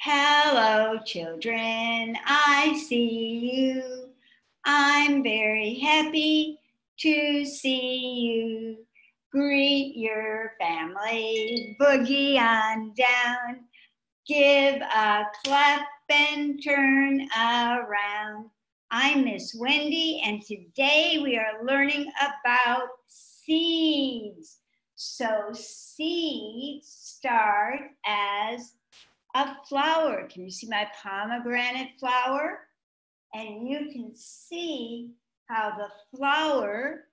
Hello, children, I see you. I'm very happy to see you. Greet your family, boogie on down. Give a clap and turn around. I'm Miss Wendy, and today we are learning about seeds. So seeds start as a flower. Can you see my pomegranate flower? And you can see how the flower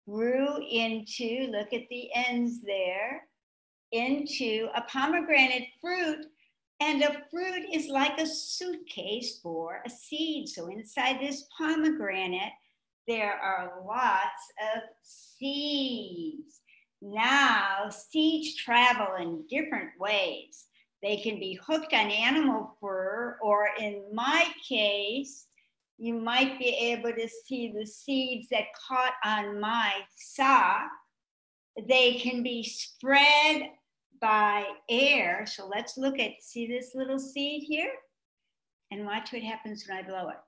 grew into, look at the ends there, into a pomegranate fruit. And a fruit is like a suitcase for a seed. So inside this pomegranate, there are lots of seeds. Now, seeds travel in different ways. They can be hooked on animal fur, or in my case, you might be able to see the seeds that caught on my sock. They can be spread by air. So let's look at, see this little seed here? And watch what happens when I blow it.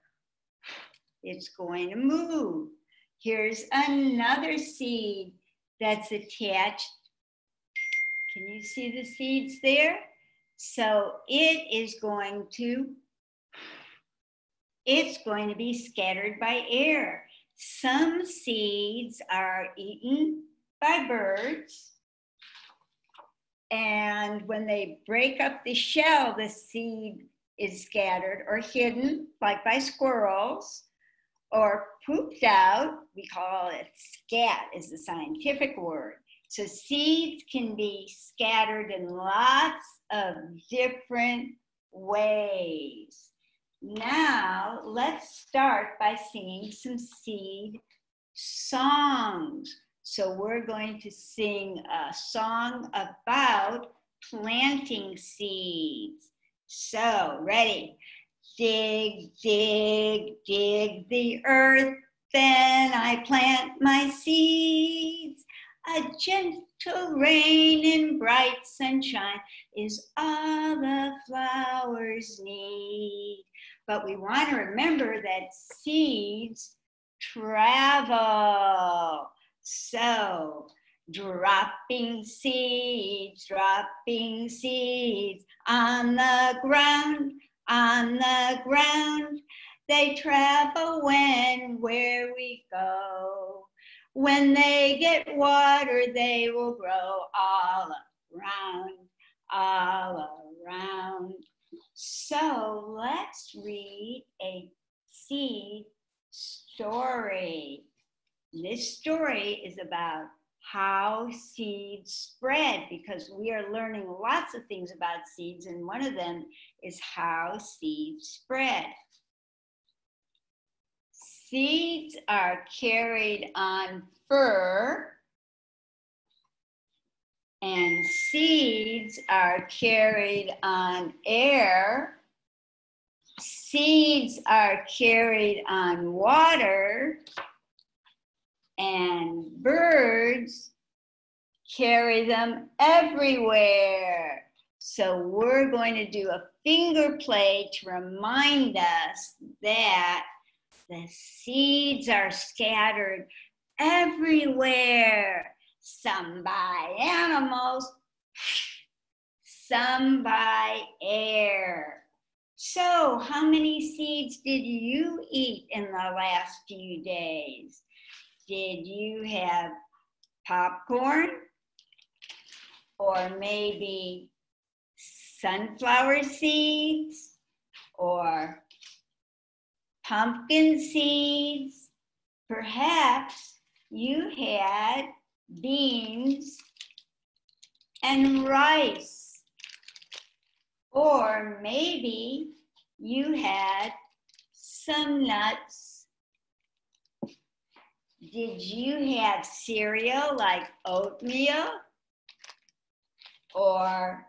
It's going to move. Here's another seed that's attached. Can you see the seeds there? So it's going to be scattered by air. Some seeds are eaten by birds. And when they break up the shell, the seed is scattered or hidden, like by squirrels, or pooped out. We call it scat is the scientific word. So seeds can be scattered in lots of different ways. Now, let's start by singing some seed songs. So we're going to sing a song about planting seeds. So, ready? Dig, dig, dig the earth, then I plant my seeds. A gentle rain and bright sunshine is all the flowers need. But we want to remember that seeds travel. So, dropping seeds on the ground, they travel where we go. When they get water, they will grow all around. So let's read a seed story. This story is about how seeds spread, because we are learning lots of things about seeds, and one of them is how seeds spread. Seeds are carried on fur, and seeds are carried on air. Seeds are carried on water, and birds carry them everywhere. So we're going to do a finger play to remind us that the seeds are scattered everywhere. Some by animals, some by air. So how many seeds did you eat in the last few days? Did you have popcorn, or maybe sunflower seeds, or pumpkin seeds? Perhaps you had beans and rice, or maybe you had some nuts. Did you have cereal like oatmeal or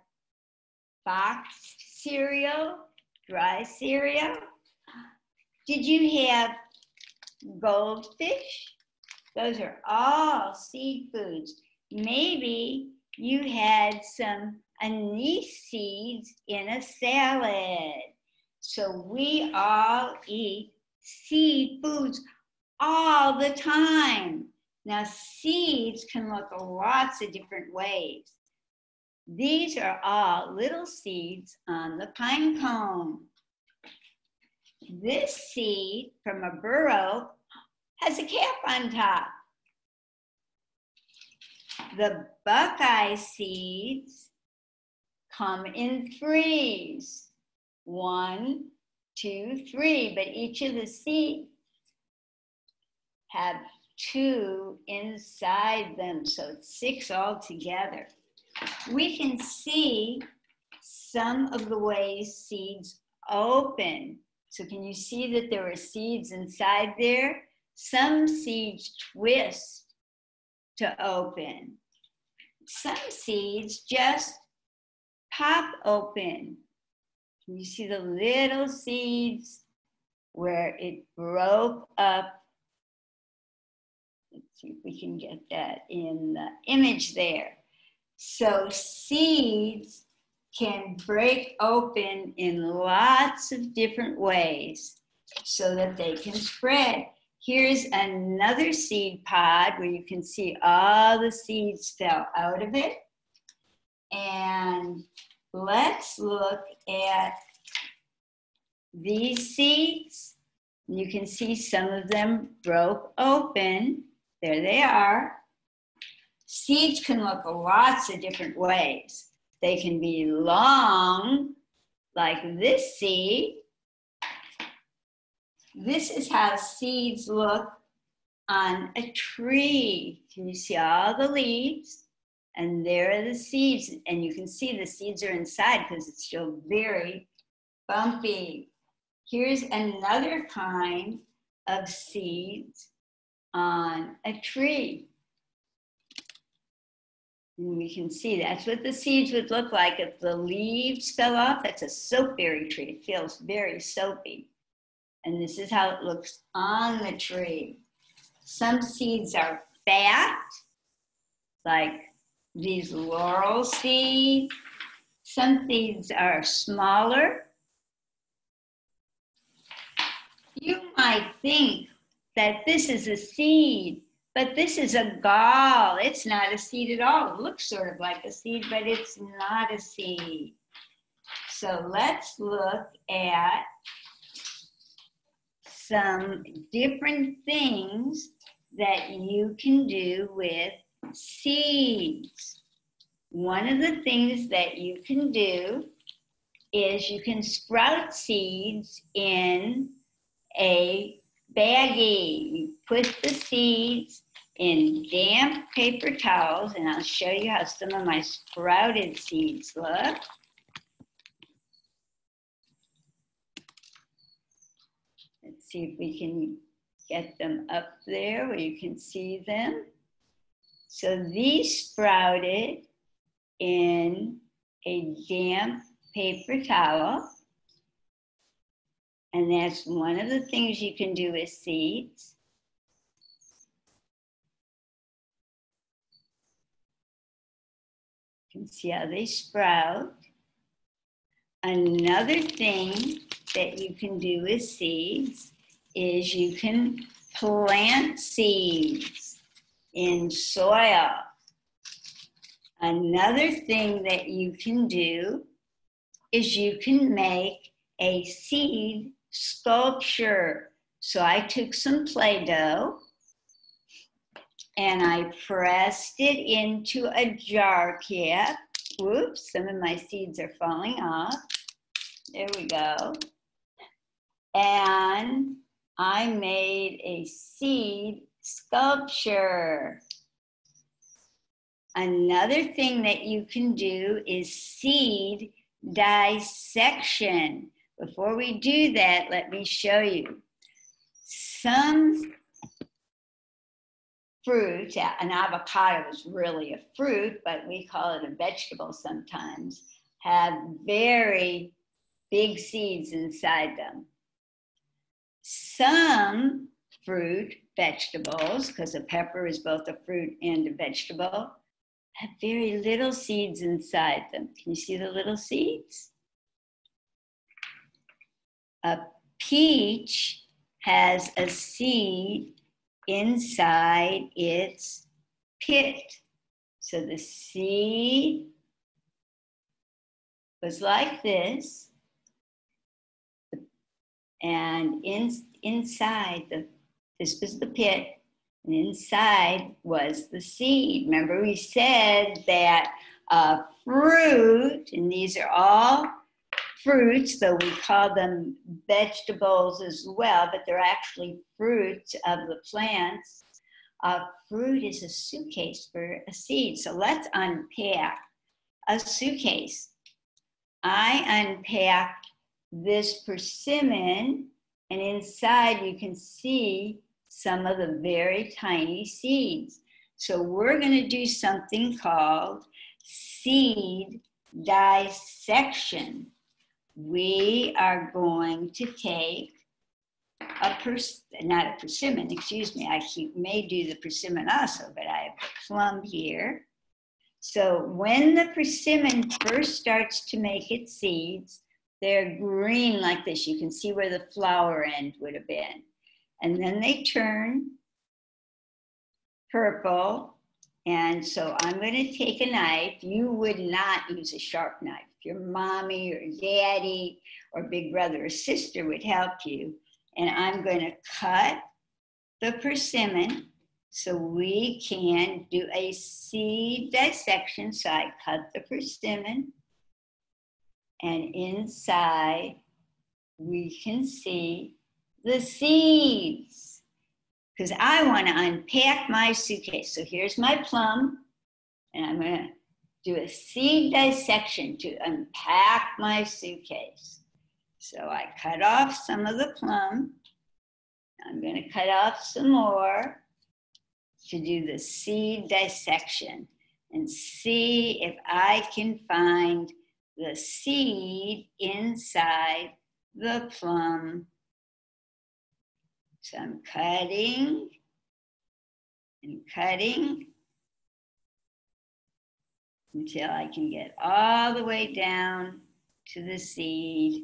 box cereal, dry cereal? Did you have goldfish? Those are all seed foods. Maybe you had some anise seeds in a salad. So we all eat seed foods all the time. Now, seeds can look lots of different ways. These are all little seeds on the pine cone. This seed from a burro has a cap on top. The buckeye seeds come in threes. 1, 2, 3, but each of the seeds have 2 inside them, so it's 6 altogether. We can see some of the ways seeds open. So can you see that there are seeds inside there? Some seeds twist to open. Some seeds just pop open. Can you see the little seeds where it broke up? Let's see if we can get that in the image there. So seeds can break open in lots of different ways so that they can spread. Here's another seed pod where you can see all the seeds fell out of it. And let's look at these seeds. You can see some of them broke open. There they are. Seeds can look lots of different ways. They can be long, like this seed. This is how seeds look on a tree. Can you see all the leaves? And there are the seeds. And you can see the seeds are inside because it's still very bumpy. Here's another kind of seeds on a tree. And we can see that's what the seeds would look like if the leaves fell off. That's a soapberry tree. It feels very soapy. And this is how it looks on the tree. Some seeds are fat, like these laurel seeds. Some seeds are smaller. You might think that this is a seed, but this is a gall. It's not a seed at all. It looks sort of like a seed, but it's not a seed. So let's look at some different things that you can do with seeds. One of the things that you can do is you can sprout seeds in a baggie. You put the seeds in damp paper towels, and I'll show you how some of my sprouted seeds look. Let's see if we can get them up there where you can see them. So these sprouted in a damp paper towel. And that's one of the things you can do with seeds. You can see how they sprout. Another thing that you can do with seeds is you can plant seeds in soil. Another thing that you can do is you can make a seed sculpture. So I took some Play-Doh and I pressed it into a jar cap. Whoops, some of my seeds are falling off. There we go. And I made a seed sculpture. Another thing that you can do is seed dissection. Before we do that, let me show you. Some fruit, an avocado is really a fruit, but we call it a vegetable sometimes, have very big seeds inside them. Some fruit, vegetables, because a pepper is both a fruit and a vegetable, have very little seeds inside them. Can you see the little seeds? A peach has a seed inside its pit. So the seed was like this, and inside this was the pit, and inside was the seed. Remember we said that fruit, and these are all fruits, though we call them vegetables as well, but they're actually fruits of the plants. Fruit is a suitcase for a seed. So let's unpack a suitcase. I unpacked this persimmon, and inside you can see some of the very tiny seeds. So we're going to do something called seed dissection. We are going to take not a persimmon, excuse me, may do the persimmon also, but I have a plum here. So when the persimmon first starts to make its seeds, they're green like this. You can see where the flower end would have been. And then they turn purple. And so I'm going to take a knife. You would not use a sharp knife. Your mommy or daddy or big brother or sister would help you. And I'm going to cut the persimmon so we can do a seed dissection. So I cut the persimmon, and inside we can see the seeds, because I want to unpack my suitcase. So here's my plum, and I'm going to do a seed dissection to unpack my suitcase. So I cut off some of the plum. I'm going to cut off some more to do the seed dissection and see if I can find the seed inside the plum. So I'm cutting and cutting until I can get all the way down to the seed.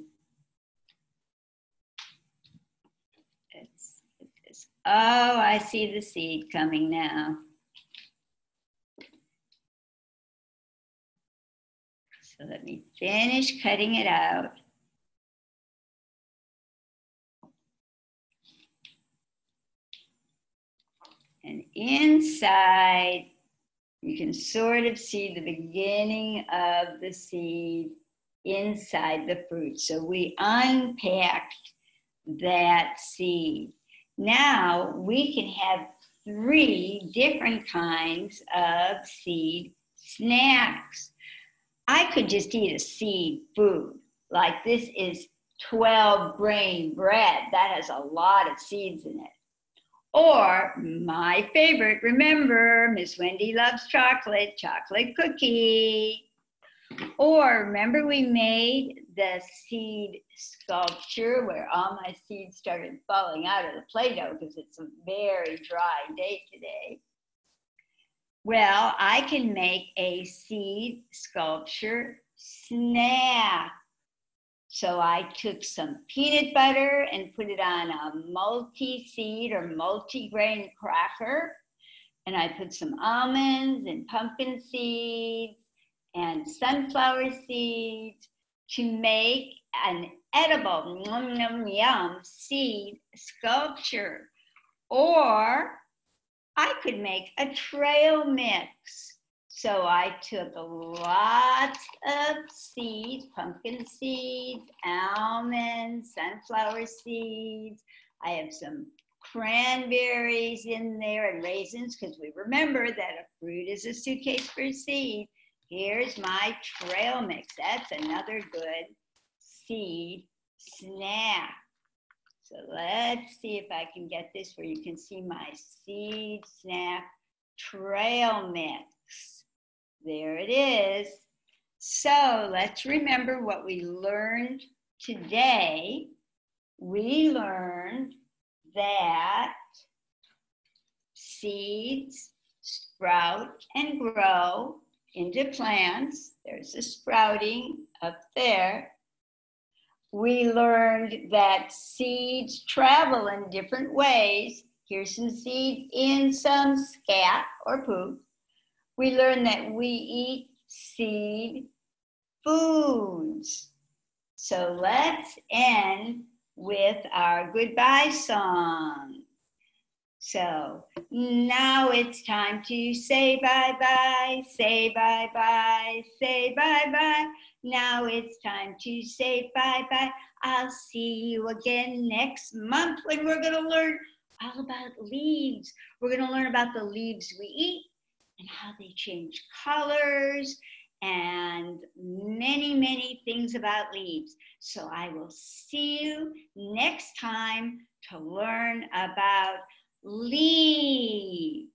Oh, I see the seed coming now. So let me finish cutting it out. And inside, you can sort of see the beginning of the seed inside the fruit. So we unpacked that seed. Now we can have 3 different kinds of seed snacks. I could just eat a seed food, like this is 12 grain bread. That has a lot of seeds in it. Or my favorite, remember, Miss Wendy loves chocolate, chocolate cookie. Or remember we made the seed sculpture where all my seeds started falling out of the Play-Doh because it's a very dry day today. Well, I can make a seed sculpture snack. So I took some peanut butter and put it on a multi-seed or multi-grain cracker. And I put some almonds and pumpkin seeds and sunflower seeds to make an edible, yum, yum, yum, seed sculpture. Or I could make a trail mix. So I took lots of seeds, pumpkin seeds, almonds, sunflower seeds. I have some cranberries in there and raisins, because we remember that a fruit is a suitcase for a seed. Here's my trail mix. That's another good seed snack. So let's see if I can get this where you can see my seed snack trail mix. There it is. So let's remember what we learned today. We learned that seeds sprout and grow into plants. There's a sprouting up there. We learned that seeds travel in different ways. Here's some seeds in some scat or poop. We learned that we eat seed foods. So let's end with our goodbye song. So now it's time to say bye-bye, say bye-bye, say bye-bye. Now it's time to say bye-bye. I'll see you again next month when we're going to learn all about leaves. We're going to learn about the leaves we eat and how they change colors and many, many things about leaves. So I will see you next time to learn about leaves.